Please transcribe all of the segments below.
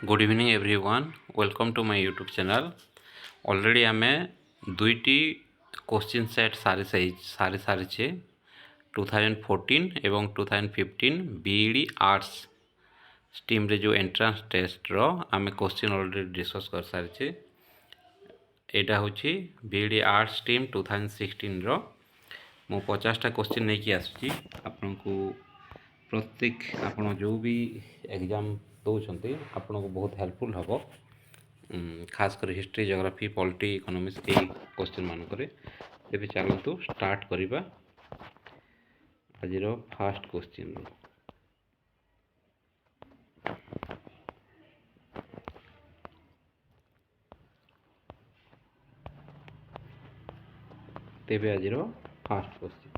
Good evening everyone welcome to my YouTube channel already आम दुईटी question set सारी सारी 2014 एवं 2015 बीईडी आर्ट्स स्ट्रीम रे जो एंट्रांस टेस्ट रो आम क्वेश्चन ऑलरेडी डिस्कस कर सारी एटा होची बीईडी आर्ट्स स्ट्रीम 2016 रो मो 50टा क्वेश्चन नहीं कि आसुची आपन को प्रत्येक आपण जो भी एग्जाम दौरान आपन को बहुत हेल्पफुल हम खासकर हिस्ट्री जियोग्राफी पॉलिटी इकोनॉमिक्स ये क्वेश्चन मानक तेज चलतु स्टार्ट करवा आज फास्ट क्वेश्चन तेज आज fast question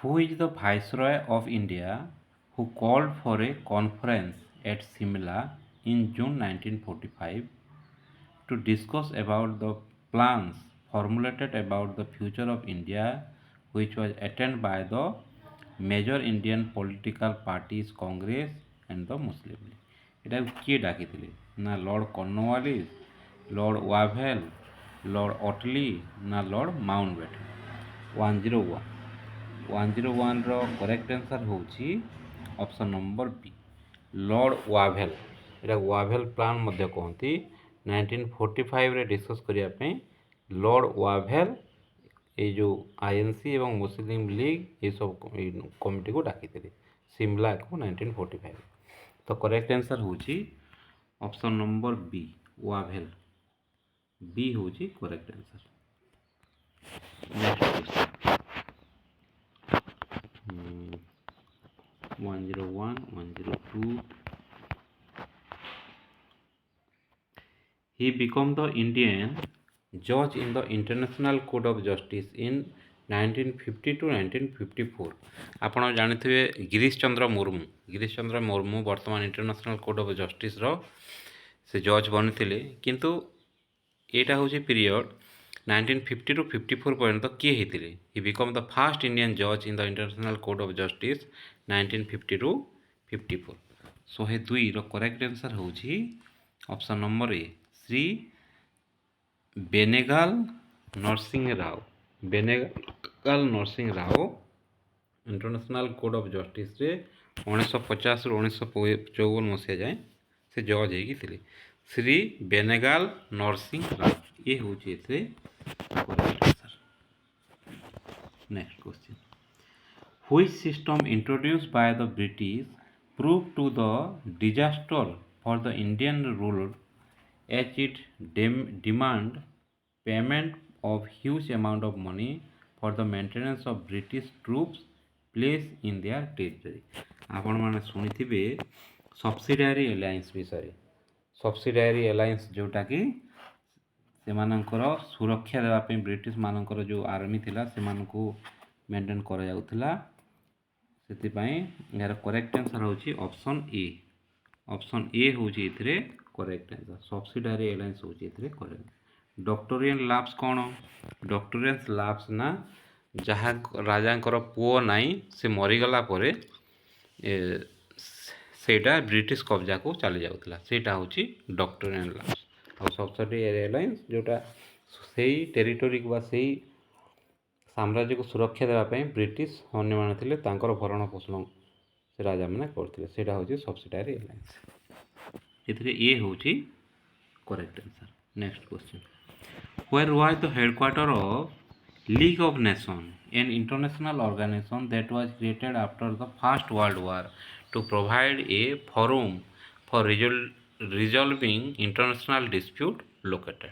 Who is the Viceroy of India who called for a conference at Simla in June 1945 to discuss about the plans formulated about the future of India, which was attended by the major Indian political parties, Congress and the Muslim League. এটা কিଏ ଡାକିଥିଲେ ନା lord Cornwallis, lord Wavell, lord Attlee ନା lord ମାଉଣ୍ଟବେଟନ୍। 101 ର correct answer होची option number B Lord वाभेल। एटा वाभेल plan मध्य कहती 1945 रे discuss करिया पे लॉर्ड वाभेल ये जो आईएनसी एवं मुस्लिम लीग ये सब कमिटी को डाकी थे सिमला को 1945। तो करेक्ट आंसर होची ऑप्शन नंबर बी वाभेल। बी होची correct answer. Next question 101, 102. He became the Indian judge in the International Court of Justice in 1950 to 1954। आपण जानते गिरीश चंद्र मुर्मू वर्तमान इंटरनेशनल कोर्ट ऑफ जस्टिस रो से जज बनी किंतु एटा हूँ पीरियड 1950 टू 54 पर्यंत किए होते। He become the fast Indian जज in the international court of justice 1950 to 54। 102 रो करेक्ट आंसर होची option number A Shri Benegal Narsing Rau. Benegal Narsing Rau international court of justice रे 1950 रु 1954 मसीहा जाए से जज होगी श्री बेनेगल नरसिंह राव। ये हूँ correct answer. Next question Which system introduced by the British proved to the disaster for the Indian ruler as it demand payment of huge amount of money for the maintenance of British troops placed in their territory। आपण माने सुनिथिबे subsidiary Allianz विषय। Subsidiary Allianz जोटा कि सेमानंकर सुरक्षा देवाई British मानकर जो army थिला सेमानकु मेंटेन करा जाउथिला सेतिपाई यार करेक्ट आंसर होची ऑप्शन ए। ऑप्शन ए होची इथरे करेक्ट आंसर। सब्सिडारी एलायंस होची इथरे करेक्ट। डॉक्टोरियन लाप्स कौन? डॉक्टोरियन लाप्स ना जहाँ राजांकर पुओ नाई से मरीगला परे सेटा ब्रिटिश कब्जा को चली जाउथिला सेटा होची डॉक्टोरियन लाप्स। और सब्सिडारी एलायंस जोटा सेही टेरिटोरी बा सेही साम्राज्य को सुरक्षा देवाई ब्रिटिश अन्य मान थे भरण पोषण से राजा मैंने करते सेटा हूँ सब्सिडारी एलायंस। ये हूँ correct answer. Next question where was the headquarter of League of Nation an international organisation that was created after the first world war to provide a forum for resolving international dispute located.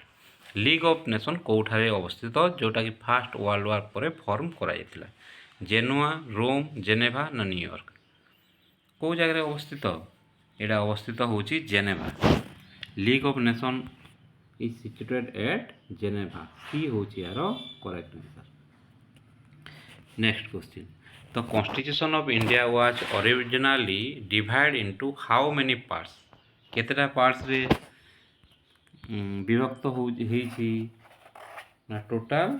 League of Nation कौठारे अवस्थित जोटा कि first world war पर form कराइला जेनुआ रोम जेनेभा ना New York कौ जगह अवस्थित एटा अवस्थित होची Geneva. League of Nation is situated at Geneva. C होची यार correct answer. Next question the constitution of India was originally divide into how many parts. केतेटा पार्ट्स रे विभक्त होईछि ना total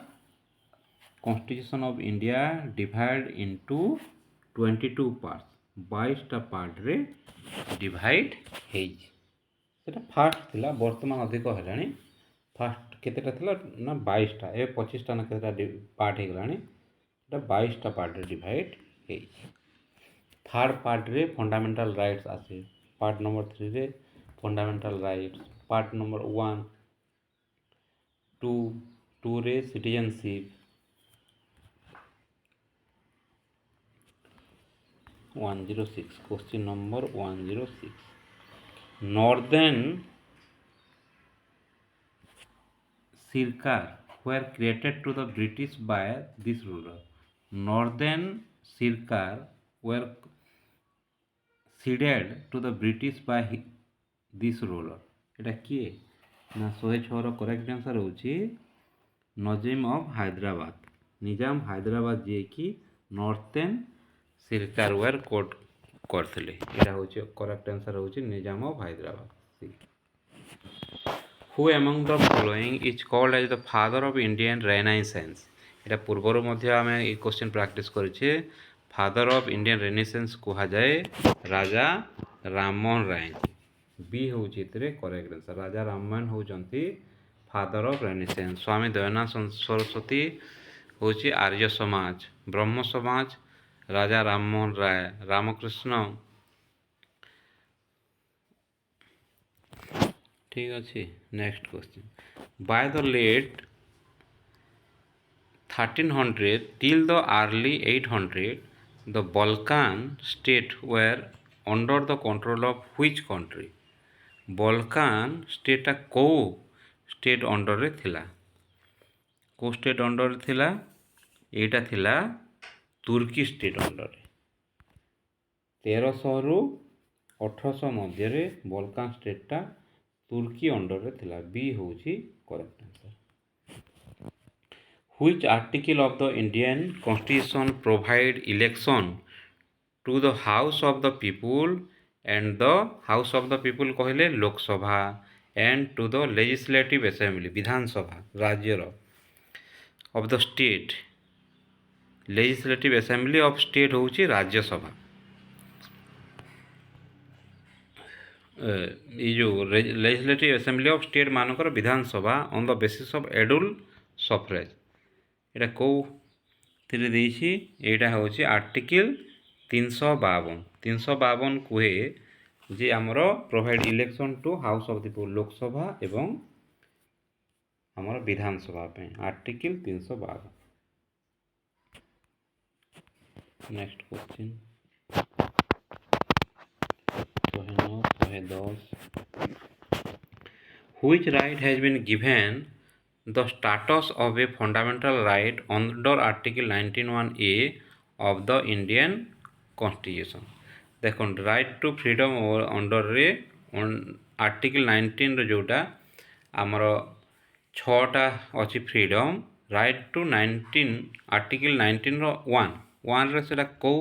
constitution of India divide into 22 parts 22ଟା ପାର୍ଟରେ divide ହେଇଛି। ସେଟା ଫାଷ୍ଟ ଥିଲା, ବର୍ତ୍ତମାନ ଅଧିକ ହେଲାଣି। ଫାଷ୍ଟ କେତେଟା ଥିଲା ନା 22ଟା, ଏବେ 25ଟା ନା କେତେଟା ପାର୍ଟ ହେଇଗଲାଣି। এটা 22টা পার্টে ডিভাইড ହେଇଛି। থার্ড পার্টরে ফন্ডামেন্টাল রাইটস আছে। পার্ট নম্বর 3ରେ ଫଣ୍ଡାମେଣ୍ଟାଲ ରାଇଟ୍ସ, ପାର୍ଟ ନମ୍ବର 1 2 2ରେ citizenship, 106 question number 106 northern Sirkar were created to the British by this ruler. Northern Sirkar were ceded to the British by this ruler. এটা କିଏ ନା 106ର correct answer ହେଉଛି ନଜିମ of Hyderabad. Nizam Hyderabad ଯିଏକି ନର୍ଥର୍ନ ସିରକାର ware court କରିଥିଲେ। ଏଇଟା ହେଉଛି correct answer ହେଉଛି Nizam of Hyderabad. Who among the following is called as the father of Indian Renaissance? এটা ପୂର୍ବରୁ ମଧ୍ୟ ଆମେ ଏ କ୍ୱେଶ୍ଚନ୍ ପ୍ରାକ୍ଟିସ୍ କରିଛେ। ଫାଦର ଅଫ୍ ଇଣ୍ଡିଆନ୍ ରେନେସାନ୍ସ କୁହାଯାଏ ରାଜା ରାମମୋହନ ରାୟ। ବି ହେଉଛି ଏଥିରେ କରେକ୍ଟ ଆନ୍ସର। ରାଜା ରାମମୋହନ ହେଉଛନ୍ତି ଫାଦର ଅଫ୍ ରେନେସାନ୍ସ। ସ୍ୱାମୀ ଦୟାନନ୍ଦ ସରସ୍ୱତୀ ହେଉଛି ଆର୍ଯ୍ୟ ସମାଜ, ବ୍ରହ୍ମ ସମାଜ ରାଜା ରାମମୋହନ ରାୟ, ରାମକୃଷ୍ଣ। ठीक अच्छे। Next question by the late 1300 till the early 800 the Balkan state were under the control of which country? Balkan state को स्टेट अंडर रे थिला, को स्टेट अंडर रे थिला? एटा थिला तुर्की स्टेट अंडर रे। 1300 रु 1800 मध्य रे बल्कान स्टेटा तुर्की अंडर रे थिला। बी होची correct answer. Which article of the Indian Constitution provide election to the House of the People and the House of the People कहले Lok Sabha and to the Legislative Assembly विधानसभा राज्यर of the state, Legislative Assembly of state होची राज्यसभा। ये जो legislative assembly of state मानकर विधानसभा on the basis of adult suffrage एटा कौ थिरे देछि? एटा होछि आर्टिकल 352। 352 कुहे जे हमर provide election to House of the People Lok Sabha एवं हमर विधानसभा पे article 352। Next question Which right has been given the status of a fundamental right under Article 19(1)(a) of the Indian Constitution? देखो right to freedom under रे article 19 जोटा आमर 6टा अच्छी freedom right to 19 article 19 रो 1 रे सेटा को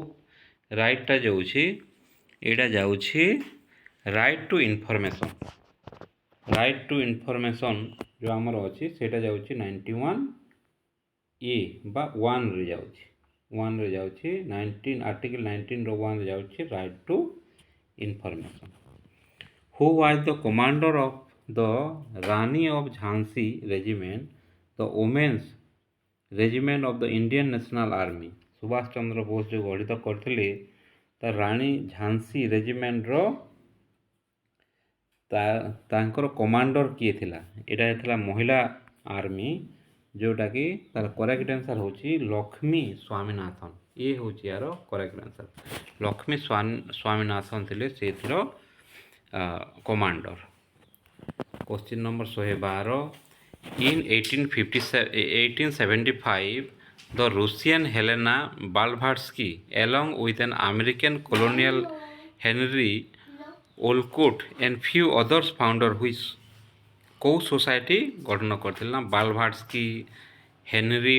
राइटटा जाउछि एटा जाउछि right to information. Right to information जो आमर अच्छी सेटा जाउछि 91(a) बा 1 रे जाउछि 1 रे जाउछि 19 आर्टिकल 19 रो 1 रे जाउछि right to information. Who was the commander of the Rani of Jhansi regiment the women's regiment of the Indian National Army? Subhash Chandra Bose जो गठित करथिले ता रानी झांसी रेजिमेंट रो तांकर कमांडर किए थिला? एटा थिला महिला आर्मी जोटा कि तार करेक्ट आंसर होची लक्ष्मी स्वामीनाथन। ये होची यार करेक्ट आंसर। लक्ष्मी स्वामीनाथन थिले सेथिरो commander. Question number 112 in 1875 the Russian Helena Blavatsky along with an American colonial Henry Olcott and few others founder which को सोसाइटी गठन करथिल ना? बालभाट्स्की, हेनरी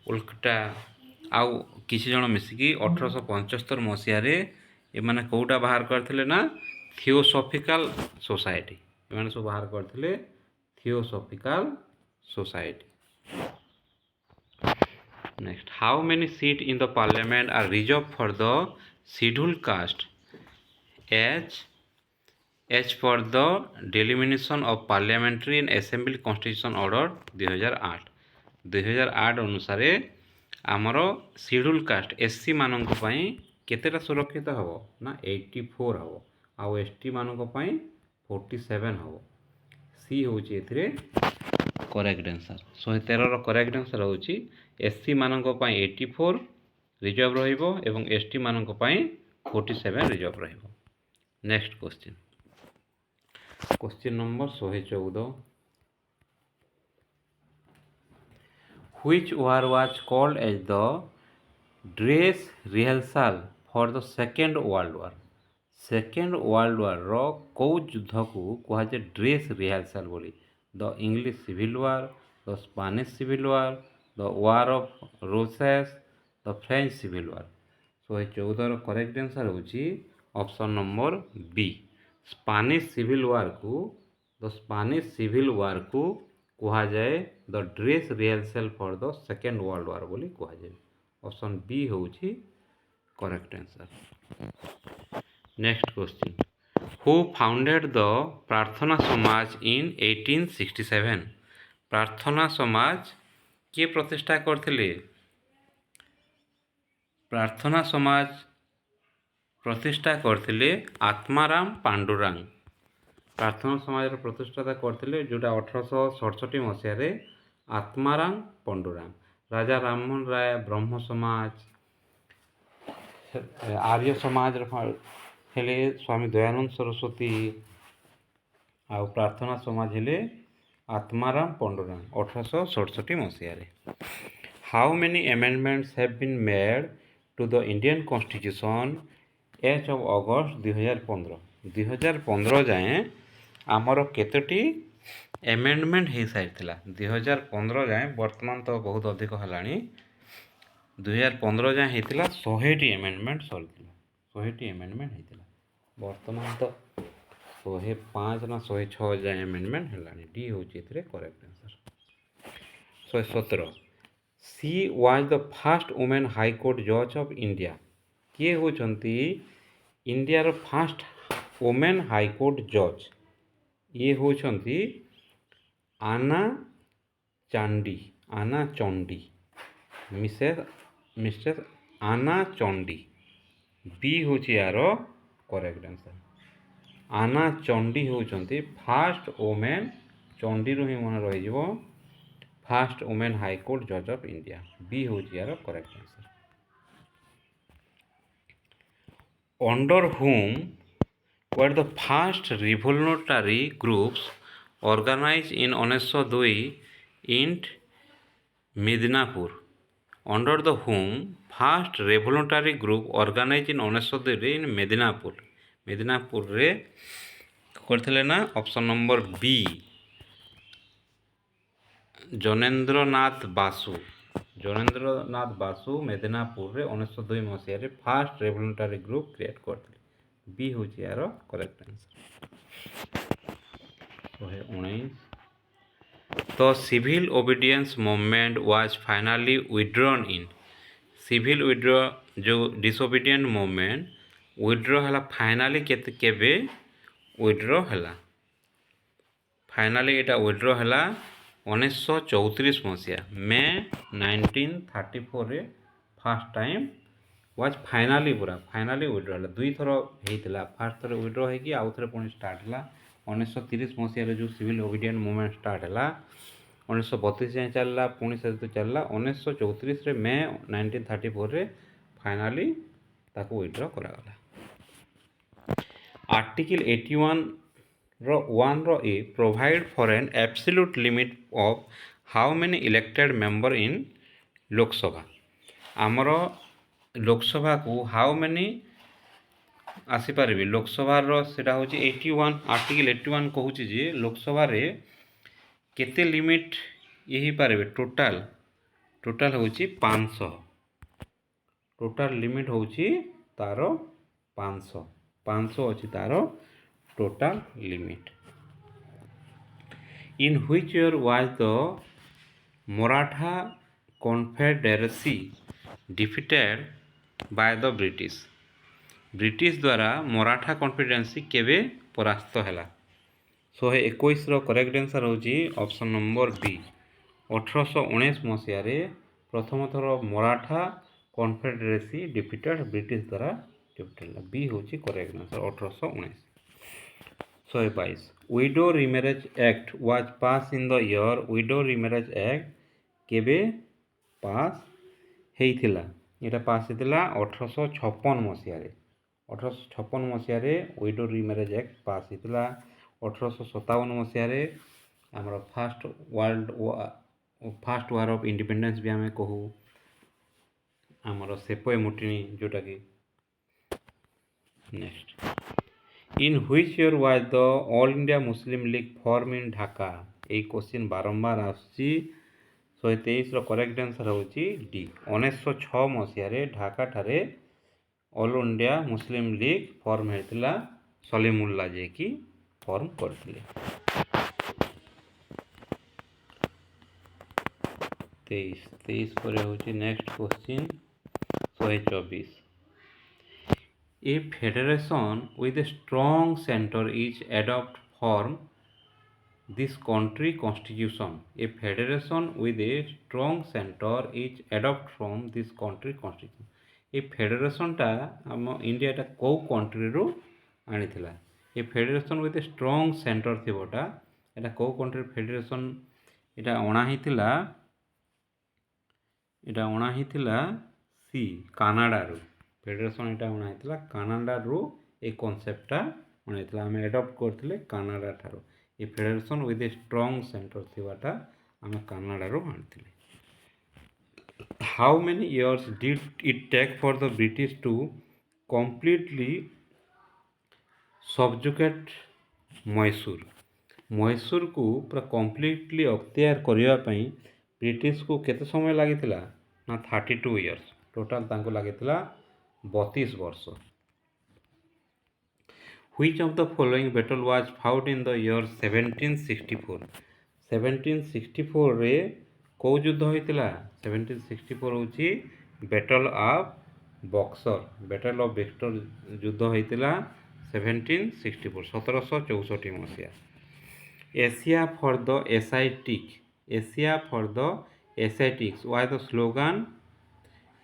ओल्कटा आउ किसी जन मिसिकी 1875 मसीह एमाने कोटा बाहर करथिले ना? Theosophical society. एमाने सब बाहर करथिले theosophical society. Next, how many seats in the parliament are reserved for the scheduled caste? H. H for the delimitation of parliamentary and assembly constitution order 2008. 2008 ଅନୁସାରେ ଆମର ସିଡ୍ୟୁଲ୍ କାଷ୍ଟ ଏସ୍ସି ମାନଙ୍କ ପାଇଁ କେତେଟା ସୁରକ୍ଷିତ ହେବ ନା 84 ହେବ ଆଉ ଏସ୍ଟି ମାନଙ୍କ ପାଇଁ 47 ହେବ। ସି ହେଉଛି ଏଥିରେ କରେକ୍ଟ ଆନ୍ସର୍। 113ର କରେକ୍ଟ ଆନ୍ସର୍ ହେଉଛି ଏସ୍ସି ମାନଙ୍କ ପାଇଁ 84 ରିଜର୍ଭ ରହିବ ଏବଂ ଏସ୍ଟି ମାନଙ୍କ ପାଇଁ 47 ରିଜର୍ଭ ରହିବ। Next question, question number 114, which war was called as the dress rehearsal for the second world war? Second world war रो कौ युद्ध को कहुए ड्रेस रिहर्सल बोली? The English civil war, the Spanish civil war, the war of roses, the French civil war. 114 correct answer होची option number B, Spanish civil war को कहा जाए the dress rehearsal for the second world war बोली कहा जाए। Option B होची correct answer. Next question, who founded the Prarthana Samaj इन 1867? प्रार्थना समाज किए प्रतिष्ठा करथिले? प्रार्थना समाज प्रतिष्ठा करथिले आत्माराम पांडुरंग। प्रार्थना समाज प्रतिष्ठाता करथिले जोटा 1867 मसीह आत्माराम पांडुरंग। राजा राममोहन राय ब्रह्म समाज, आर्य समाज हेले स्वामी दयानंद सरस्वती आउ प्रार्थना समाज हेले आत्माराम पांडुरंग 1867 मसीह। How many amendments have been made to the Indian constitution as of August 2015? 2015 जाए आमर केतोटी एमेंडमेंट हो सारी 2015 जाए, वर्तमान तो बहुत अधिक है। 2015 जाए होता 100टी एमेंडमेंट सरी 100टी एमेंडमेंट होता, वर्तमान तो 105 ना 106 जाए एमेंडमेंट है। डी हूँ correct answer. 117, she was the first women high court जज ऑफ इंडिया? किए होती इंडियार फर्स्ट वुमेन हाईकोर्ट जज? ये होती आना चंडी, मिसेस आना चंडी। बी हूँ यार करेक्ट आंसर। आना चंडी होती फास्ट वुमेन, चंडी रू ही मन रही फास्ट वुमेन हाईकोर्ट जज ऑफ इंडिया। बी हूँ यार correct answer. Under whom were the first revolutionary groups organized in 1902 in Midnapur? Under the whom first revolutionary group organized in 1902 in Midnapur? Midnapur रे करथिले ना option number B, Jnanendranath Basu. Jnanendranath Basu Midnapur रे 1902 मसीह रे first revolutionary group create करथिले। B होची यार correct answer. 119, तो civil obedience movement was finally withdrawn in? Civil withdraw जो डिसोबीडिएंट मूवमेंट विथड्रॉ हला फाइनली केबे विथड्रॉ हला? फाइनली एटा विथड्रॉ हला 1934 मसीहा मे 1934 रे फर्स्ट टाइम वाज फाइनली पूरा फाइनली विथड्रॉ हला। दुई थर होता, फास्ट थर विथड्रॉ होगी आउ थे पुणी स्टार्ट है 1930 मसीह जो सिविल ओबीडिएंट मूवमेंट स्टार्ट है 1932 जाए चलला, पुणी से चलला 1934 रे मे 1934 रे फाइनली ताको विथड्रॉ करागला। आर्टिकल 81 रो 1 रो A provide for an absolute limit of how many elected member in Lok Sabha? आमर लोकसभा को हाउ मेनी आसीपारे लोकसभा सेटा हूँ 81, आर्टिकल 81 कहूँ जे लोकसभा रे केते लिमिट ये ही पारे? टोटाल हूँ 500, टोटाल लिमिट हूँ तार 500 अच्छी तार total limit. In which year was the Maratha confederacy defeated by the British? British ଦ୍ୱାରା ମରାଠା କନଫେଡେରେନ୍ସି କେବେ ପରାସ୍ତ ହେଲା? 121ର କରେକ୍ଟ ଆନ୍ସର୍ ହେଉଛି ଅପସନ୍ ନମ୍ବର ବି। 1819 ମସିହାରେ ପ୍ରଥମ ଥର ମରାଠା କନଫେଡେରେସି ଡିଫିଟେଡ୍ ବ୍ରିଟିଶ ଦ୍ୱାରା ଡିଫିଟେଡ୍ ହେଲା। ବି ହେଉଛି correct answer 1819। 122 widow remarriage act was pass in the year. Widow remarriage act କେବେ ପାସ୍ ହେଇଥିଲା? ଏଇଟା ପାସ୍ ହେଇଥିଲା 1856 ମସିହାରେ। 1856 ମସିହାରେ ୱିଡୋ ରିମ୍ୟାରେଜ୍ ଆକ୍ଟ ପାସ୍ ହେଇଥିଲା। 1857 ମସିହାରେ ଆମର ଫାର୍ଷ୍ଟ ୱାର୍ ଅଫ୍ ଇଣ୍ଡିପେଣ୍ଡେନ୍ସ ବି ଆମେ କହୁ, ଆମର ସେପୋଏ ମୁଟିନି ଯେଉଁଟାକି। Next, in which year was the all India Muslim League form in Dhaka? ଏଇ କ୍ୱେଶ୍ଚିନ୍ ବାରମ୍ବାର ଆସୁଛି। 123ର କରେକ୍ଟ ଆନ୍ସର୍ ହେଉଛି ଡି। 1906 ମସିହାରେ ଢାକାଠାରେ all India Muslim League form ହେଇଥିଲା। ସଲିମୁଲ୍ଲା ଯିଏକି ଫର୍ମ କରିଥିଲେ। 23 ପରେ ହେଉଛି next question 124। A federation with a strong centre is adopt form this country constitution. A federation with a strong center is adopt from this country constitution. A फेडरेशनटा आम इंडियाटा कौ country आनीथिला? A federation with a strong centre थिबोटा एटा कौ country federation एटा अणा हिथिला सी कानाडारू। Federation एटा अणा हिथिला कानाडारू। ए कॉन्सेप्टटा अणा हिथिला आमे adopt करथिले कानाडा ठारू। A federation with a strong centre थिबाटा आमे कानाडारू आनिथिले। How many years did it take for the British to completely subjugate Mysore? Mysore को पूरा कम्प्लीटली अख्तियार करने ब्रिटिश को केते समय लगी ना 32 इयर्स। टोटाल तांको लगी 32 वर्ष। Which of the following battle was fought in the year 1764? 1764 रे कौ युद्ध होइतिला? 1764 होची battle of Buxar. Battle of Buxar युद्ध होइतिला 1764 1764 मसीहा। Asia for the Asiatic. Asia for the Asiatics was the slogan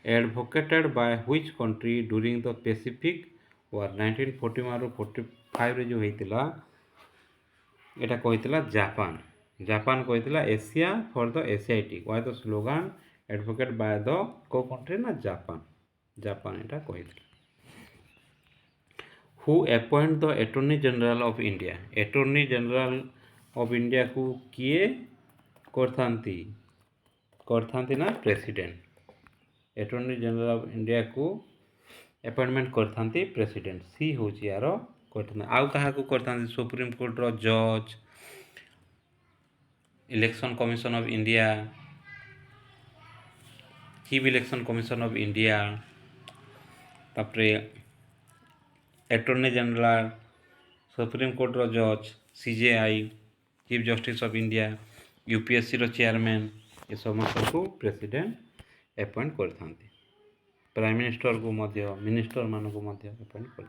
advocated by which country during the Pacific war? 1941 45 रे जो होइतिला एटा कहितिला जापान। जापान कहितिला Asia for the Asiatic was the slogan advocate by the को country ना Japan. Japan एटा कहितिला। Who appoint the attorney general of India? Attorney general of India को किए करथांती ना president. Attorney general of India को appointment करथांती president. सी होची यार करथांती। आउ कहा को करथांती? सुप्रीम कोर्ट रो जज, Election Commission of India, Chief Election Commission of India, तापरे अटॉर्नी जनरल, सुप्रीम कोर्ट रो जज, CJI, Chief Justice of India, UPSC रो चेयरमैन, ये समस्त को प्रेसिडेंट अपॉइंट करथांती। प्राइम मिनिस्टर को मध्य मिनिस्टर मान को मध्य अपॉइंट कर।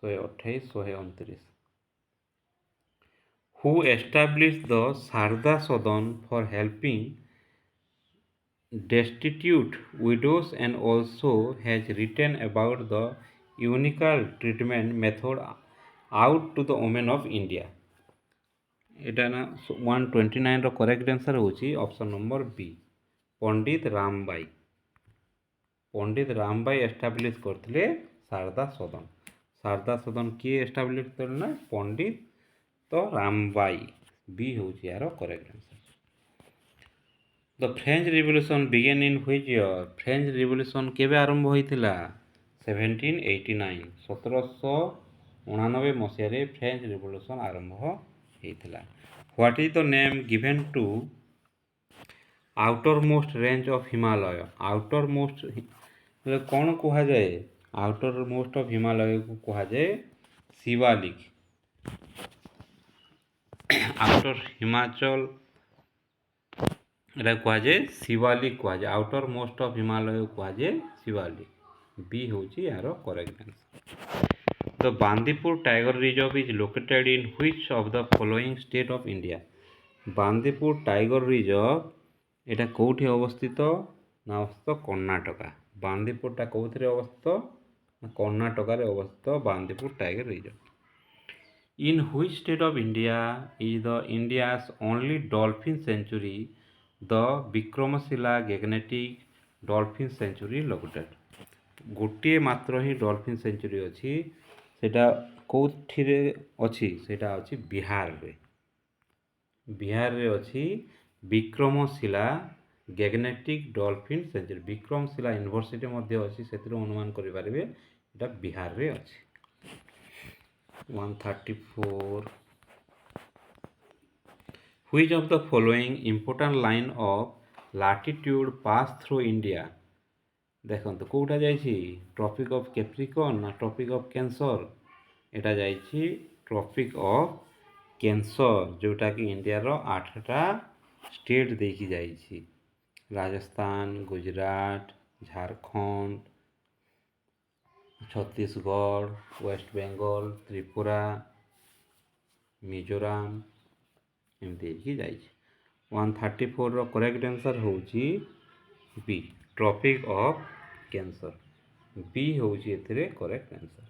128 129 हु एस्टाब्लिश द शारदा सदन for helping destitute widows and also has written about the unique treatment method out to the women of India? एटा ना 129 रो करेक्ट आंसर होची ऑप्शन नंबर बी पंडित रामबाई। पंडित Rambai establish करथिले शारदा सदन। शारदा सदन किए एस्टाब्लिश करले ना पंडित तो रामबाई। बी होची यार correct answer. The French revolution began in which year? French revolution केबे आरंभ होइतिला? 1789 1799 मसिया रे फ्रेंच रिवोल्यूशन आरंभ होइतिला। What is the name given to outermost range of Himalaya? Outermost कौन कहा जाए? आउटर मोस्ट ऑफ हिमालय को कहा जाए शिवालिक। आउटर हिमाचल এটা কুହାଯାଏ ଶିବାଲିକ କୁହାଯାଏ, ଆଉଟର ମୋଷ୍ଟ ଅଫ୍ ହିମାଳୟ କୁହାଯାଏ ଶିବାଲିକ। ବି ହେଉଛି ଏହାର correct answer. The Bandipur tiger reserve is located in which of the following state of India? Bandipur tiger reserve এটা କେଉଁଠି ଅବସ୍ଥିତ? ନା ଅବସ୍ଥିତ କର୍ଣ୍ଣାଟକା। ବାନ୍ଦିପୁରଟା କେଉଁଥିରେ ଅବସ୍ଥିତ? ନା କର୍ଣ୍ଣାଟକାରେ ଅବସ୍ଥିତ Bandipur tiger reserve. In which state of India is the India's only dolphin sanctuary, the Vikramashila Gangetic Dolphin Sanctuary located? ଗୋଟିଏ ମାତ୍ର ହିଁ ଡଲଫିନ୍ ସେଞ୍ଚୁରୀ ଅଛି, ସେଇଟା କେଉଁଥିରେ ଅଛି? ସେଇଟା ଅଛି ବିହାରରେ। ବିହାରରେ ଅଛି Vikramshila ଗ୍ୟାଗ୍ନେଟିକ୍ dolphin century. Vikramshila university ମଧ୍ୟ ଅଛି, ସେଥିରୁ ଅନୁମାନ କରିପାରିବେ ଏଇଟା ବିହାରରେ ଅଛି। 134. Which of the following important line of latitude pass through India? ଦେଖନ୍ତୁ କେଉଁଟା ଯାଇଛି? ଟ୍ରପିକ୍ ଅଫ୍ କ୍ୟାପ୍ରିକନ୍ ନା ଟ୍ରପିକ୍ ଅଫ୍ କ୍ୟାନ୍ସର? ଏଇଟା ଯାଇଛି ଟ୍ରପିକ୍ ଅଫ୍ କ୍ୟାନ୍ସର, ଯେଉଁଟାକି ଇଣ୍ଡିଆର 8ଟା ଷ୍ଟେଟ୍ ଦେଇକି ଯାଇଛି। ରାଜସ୍ଥାନ, ଗୁଜରାଟ, ଝାଡ଼ଖଣ୍ଡ, ଛତିଶଗଡ଼, ୱେଷ୍ଟ ବେଙ୍ଗଲ, ତ୍ରିପୁରା, ମିଜୋରାମ, ଏମିତି ହେଇକି ଯାଇଛି। 134ର କରେକ୍ଟ ଆନ୍ସର ହେଉଛି ବି, ଟ୍ରପିକ୍ ଅଫ୍ କ୍ୟାନ୍ସର। ବି ହେଉଛି ଏଥିରେ correct answer.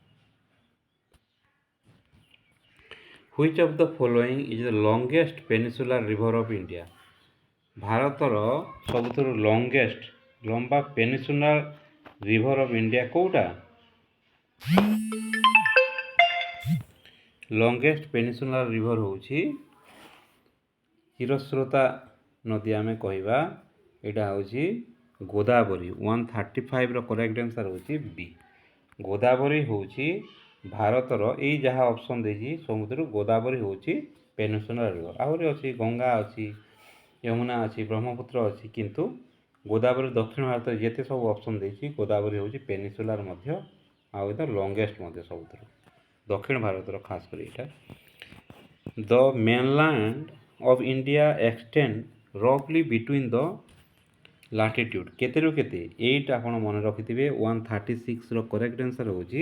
Which of the following is the longest peninsular river of India? ଭାରତର ସବୁଠାରୁ ଲଙ୍ଗେଷ୍ଟ ଲମ୍ବା ପେନିସୁଲାର ରିଭର ଅଫ୍ ଇଣ୍ଡିଆ କେଉଁଟା? ଲଙ୍ଗେଷ୍ଟ ପେନିସୁଲାର ରିଭର ହେଉଛି ଚିରସ୍ରୋତା ନଦୀ ଆମେ କହିବା, ଏଇଟା ହେଉଛି ଗୋଦାବରୀ। 135ର କରେକ୍ଟ ଆନ୍ସର ହେଉଛି ବି। ଗୋଦାବରୀ ହେଉଛି ଭାରତର, ଏଇ ଯାହା ଅପସନ୍ ଦେଇଛି ସବୁଥିରୁ ଗୋଦାବରୀ ହେଉଛି ପେନିସୁଲାର ରିଭର। ଆହୁରି ଅଛି, ଗଙ୍ଗା ଅଛି, ଯମୁନା ଅଛି, ବ୍ରହ୍ମପୁତ୍ର ଅଛି, କିନ୍ତୁ ଗୋଦାବରୀ ଦକ୍ଷିଣ ଭାରତରେ ଯେତେ ସବୁ ଅପସନ୍ ଦେଇଛି ଗୋଦାବରୀ ହେଉଛି ପେନିସୁଲାର ମଧ୍ୟ, ଆଉ ଏଇଟା ଲଙ୍ଗେଷ୍ଟ ମଧ୍ୟ ସବୁଥିରୁ ଦକ୍ଷିଣ ଭାରତର ଖାସ କରି ଏଇଟା। The mainland of India extend ରଫଲି ବିଟୱିନ୍ ଦ ଲାଟିଟ୍ୟୁଡ୍ କେତେରୁ କେତେ? 8 ଆପଣ ମନେ ରଖିଥିବେ। 136ର କରେକ୍ଟ ଆନ୍ସର ହେଉଛି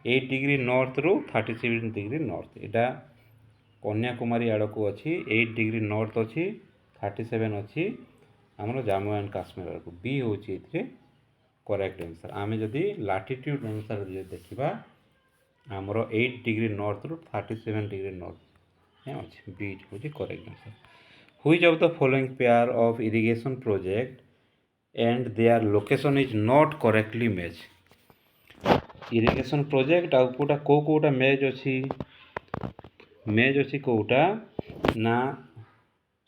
8 ଡିଗ୍ରୀ ନର୍ଥରୁ 37 ଡିଗ୍ରୀ ନର୍ଥ। ଏଇଟା କନ୍ୟାକୁମାରୀ ଆଡ଼କୁ ଅଛି, 8 ଡିଗ୍ରୀ ନର୍ଥ ଅଛି, 37 ଅଛି ଆମର ଜାମ୍ମୁ ଆଣ୍ଡ କାଶ୍ମୀର ଆଡ଼କୁ। ବି ହେଉଛି ଏଥିରେ କରେକ୍ଟ ଆନ୍ସର। ଆମେ ଯଦି ଲାଟିଟ୍ୟୁଡ୍ ଅନୁସାରେ ଯଦି ଦେଖିବା, ଆମର 8 ଡିଗ୍ରୀ ନର୍ଥରୁ 37 ଡିଗ୍ରୀ ନର୍ଥ ଅଛି। ବି ହେଉଛି correct answer. Which of the following pair of irrigation project and their location is not correctly matched? Irrigation project ଆଉ କେଉଁଟା ମ୍ୟାଚ୍ ଅଛି? ମ୍ୟାଚ୍ ଅଛି କେଉଁଟା? ନା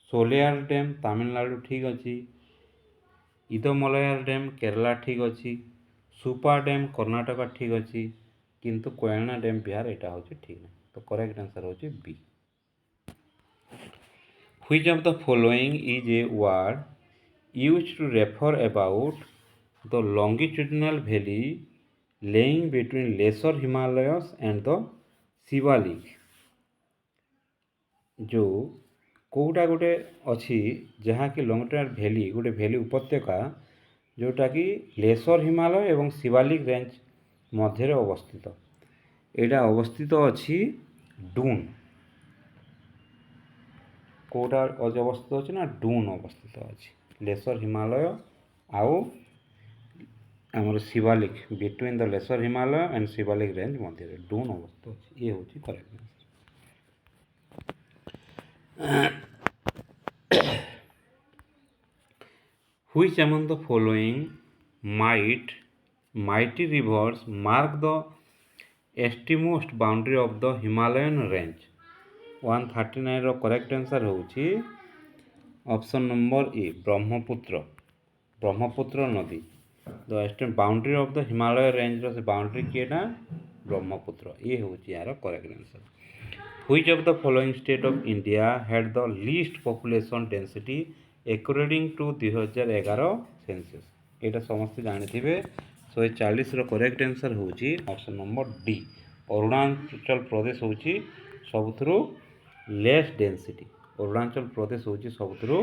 ସୋଲିୟାର ଡ୍ୟାମ୍ ତାମିଲନାଡ଼ୁ ଠିକ୍ ଅଛି, ଇଦମଲୟାର ଡ୍ୟାମ୍ କେରଲା ଠିକ୍ ଅଛି, ସୁପା ଡ୍ୟାମ୍ କର୍ଣ୍ଣାଟକ ଠିକ୍ ଅଛି, କିନ୍ତୁ କୋୟନା ଡ୍ୟାମ୍ ବିହାର ଏଇଟା ହେଉଛି ଠିକ୍ ନାହିଁ। ତ କରେକ୍ଟ ଆନ୍ସର ହେଉଛି ବି। Which of the following is a word used to refer about the longitudinal valley laying between lesser Himalayas and the Shivalik? ଯେଉଁ କେଉଁଟା ଗୋଟେ ଅଛି ଯାହାକି ଲଙ୍ଗିଟ୍ୟୁଡିନାଲ ଭ୍ୟାଲି, ଗୋଟେ ଭ୍ୟାଲି ଉପତ୍ୟକା ଯେଉଁଟାକି ଲେସର ହିମାଳୟ ଏବଂ ଶିବାଲିକ ରେଞ୍ଜ ମଧ୍ୟରେ ଅବସ୍ଥିତ। ଏଇଟା ଅବସ୍ଥିତ ଅଛି ଡୁନ୍। କେଉଁଟା ଅବସ୍ଥିତ ଅଛି? ନା ଡୁନ୍ ଅବସ୍ଥିତ ଅଛି। ଲେସର ହିମାଳୟ ଆଉ ଆମର Shivalik, between the lesser Himalaya and Shivalik range ମଧ୍ୟରେ ଡୁନ୍ ଅବସ୍ଥିତ ଅଛି। ଇଏ ହେଉଛି correct answer. Which among the following mighty rivers mark the easternmost boundary of the Himalayan range? 139ର କରେକ୍ଟ ଆନ୍ସର ହେଉଛି option number A, Brahmaputra. Brahmaputra ନଦୀ the eastern boundary of the Himalaya ରେଞ୍ଜର ସେ ବାଉଣ୍ଡ୍ରି କିଏଟା? ବ୍ରହ୍ମପୁତ୍ର। ଇଏ ହେଉଛି ଏହାର correct answer. Which of the following state of India had the least population density according to 2011 census? ଏଇଟା ସମସ୍ତେ ଜାଣିଥିବେ। 140ର କରେକ୍ଟ ଆନ୍ସର ହେଉଛି option number D, Arunachal Pradesh ହେଉଛି ସବୁଥିରୁ ଲେସ୍ ଡେନ୍ସିଟି। ଅରୁଣାଚଳ ପ୍ରଦେଶ ହେଉଛି ସବୁଥିରୁ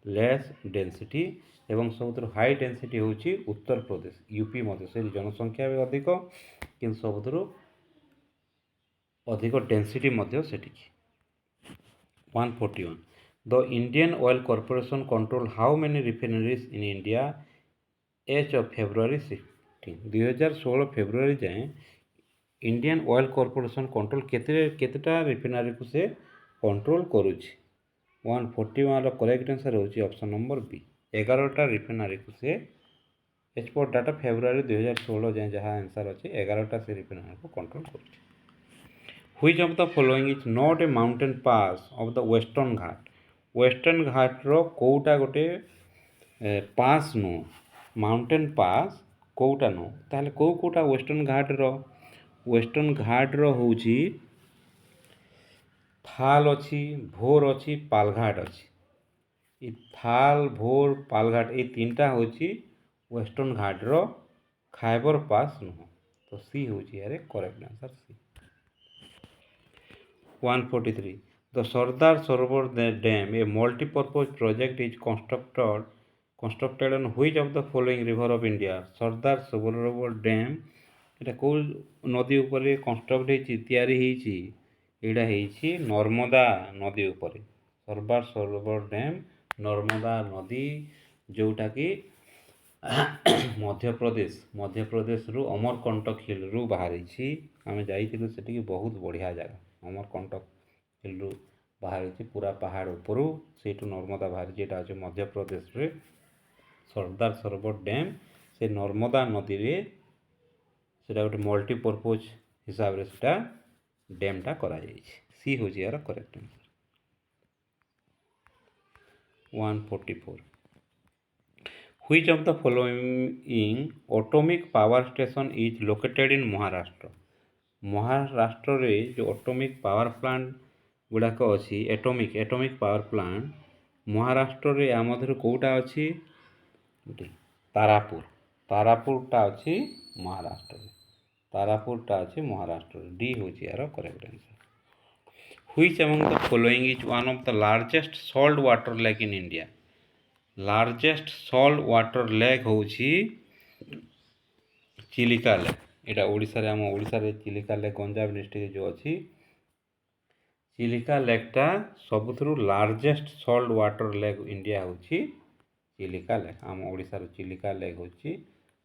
लेस डेनसीटी एवं सबुठु हाई डेनसीटी होची उत्तर प्रदेश यूपी मध्य से जनसंख्या भी अधिक कि सबुठु अधिक डेनसीटी मध्य सेठी 141 the Indian Oil Corporation control how many refineries in India as of February 16 2016 February जाए इंडियन ऑयल कॉर्पोरेशन कंट्रोल केतेटा रिफाइनरी को से कंट्रोल करुछि 141 करेक्ट आंसर होची ऑप्शन नंबर बी 11टा रिफाइनरी को से एज पर डाटा फेब्रुआरी 2016 जाए जहाँ आंसर अच्छे 11टा से रिफाइनरी को कंट्रोल करुछि which of the following is not a mountain pass of the western Ghat रो कोटा गोटे पास नो माउंटेन पास कोटा नो ताहले कोटा वेस्टर्न घाट रो होची थाल अच्छी भोर अच्छी पालघाट अच्छी थाल भोर पालघाट ये तीनटा होची वेस्टर्न घाट रो खाइबर पास नुह तो सी होची यारे correct answer C 143 the Sardar Sarovar dam A multipurpose project is constructed on which of the following river of India Sardar Sarovar dam এটা কেউ নদী উপরে কনস্ট্রক্ট হয়েছি তৈরি হয়েছি এটা হয়েছি নর্মদা নদী উপরে সরদার সরোবর ড্যাম নর্মদা নদী ଯେଉଁଟାକି ମଧ୍ୟପ୍ରଦେଶରୁ ଅମରକଣ୍ଟକ ହିଲ୍ରୁ ବାହାରିଛି ଆମେ ଯାଇଥିଲୁ ସେଠିକି ବହୁତ ବଢ଼ିଆ ଜାଗା ଅମରକଣ୍ଟକ ହିଲ୍ରୁ ବାହାରିଛି ପୁରା ପାହାଡ଼ ଉପରୁ ସେଇଠୁ ନର୍ମଦା ବାହାରିଛି ଏଇଟା ହେଉଛି ମଧ୍ୟପ୍ରଦେଶରେ ସରଦାର ସରୋବର ଡ୍ୟାମ୍ ସେ ନର୍ମଦା ନଦୀରେ সেটা গোটে মল্টিপর্পজ হিসাবে সেটা ড্যামটা করা যাইছে সি হচ্ছে यार correct answer 144 which of the following atomic power station is located in Maharashtra रे जो एटॉमिक पावर प्लांट गुड़ाक अच्छी एटॉमिक पावर प्लांट महाराष्ट्र रे आमधर कोटा अच्छी तारापुरटा अच्छी तारापुरटा अच्छी महाराष्ट्र डी होची यार correct answer which among the following is one of the largest salt water lake in India largest salt water lake होची चिलिका लेक एटा ओडिसा रे चिलिका लेक गंजाम डिस्ट्रिक्ट जो अच्छी चिलिका लेकटा सबुथुरु largest salt water lake India होची चिलिका लेक आम ओडिसा रो चिलिका लेक होची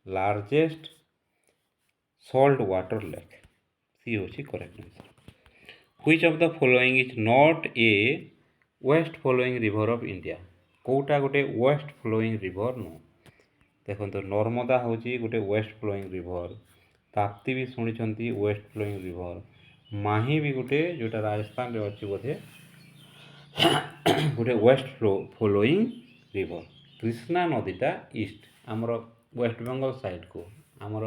largest salt water lake C होची correct answer which of the following is not a west flowing river of India कोटा गोटे वेस्ट फ्लोइंग रिवर नो देखो नर्मदा होची गोटे वेस्ट फ्लोइंग रिवर ताप्ती भी शुणी वेस्ट फ्लोइंग रिवर माही भी गोटे जोटा राजस्थान रे अच्छी बोधे गोटे वेस्ट फ्लोइंग रिवर कृष्णा नदीटा ईस्ट आमर वेस्ट बेंगल साइड को आमर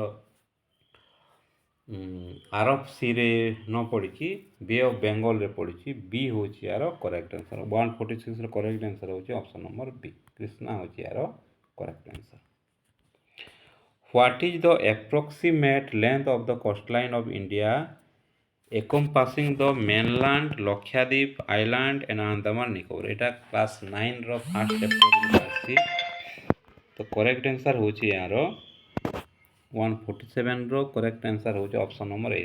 आरब सी रे न पड़ी बे ऑफ बेंगल रे पड़ी बी हूँ यार करेक्ट आंसर 146 करेक्ट आंसर हूँ ऑप्शन नंबर बी कृष्णा हूँ यार correct answer what is the approximate length of the coastline of India encompassing the mainland Lakshadweep island and Andaman Nicobar Etah class 9 row first chapter आसी तो correct answer हूँ यार 147 रो correct answer हूँ option number A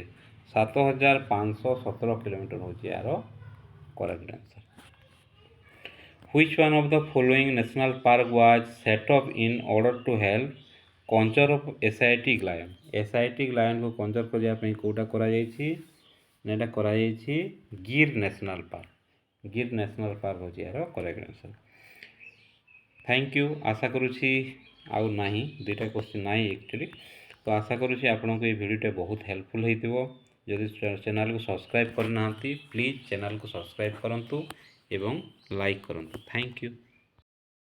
7517 kilometre हूँ यार correct answer which one of the following national park was set up in order to help conserve Asiatic lion को conserve करने कोटा करा नेटा करा गिर नेशनल पार्क हूँ यार करेक्ट आंसर थैंक यू आशा करुँची आउ नहीं दुईटा क्वेश्चन ना एक्चुअली तो आशा करुँची आपको ये वीडियोटा बहुत हेल्पफुल होइतिबो जदि चैनल को सब्सक्राइब करना प्लीज चैनल को सब्सक्राइब करंतु एवं लाइक करंतु थैंक यू।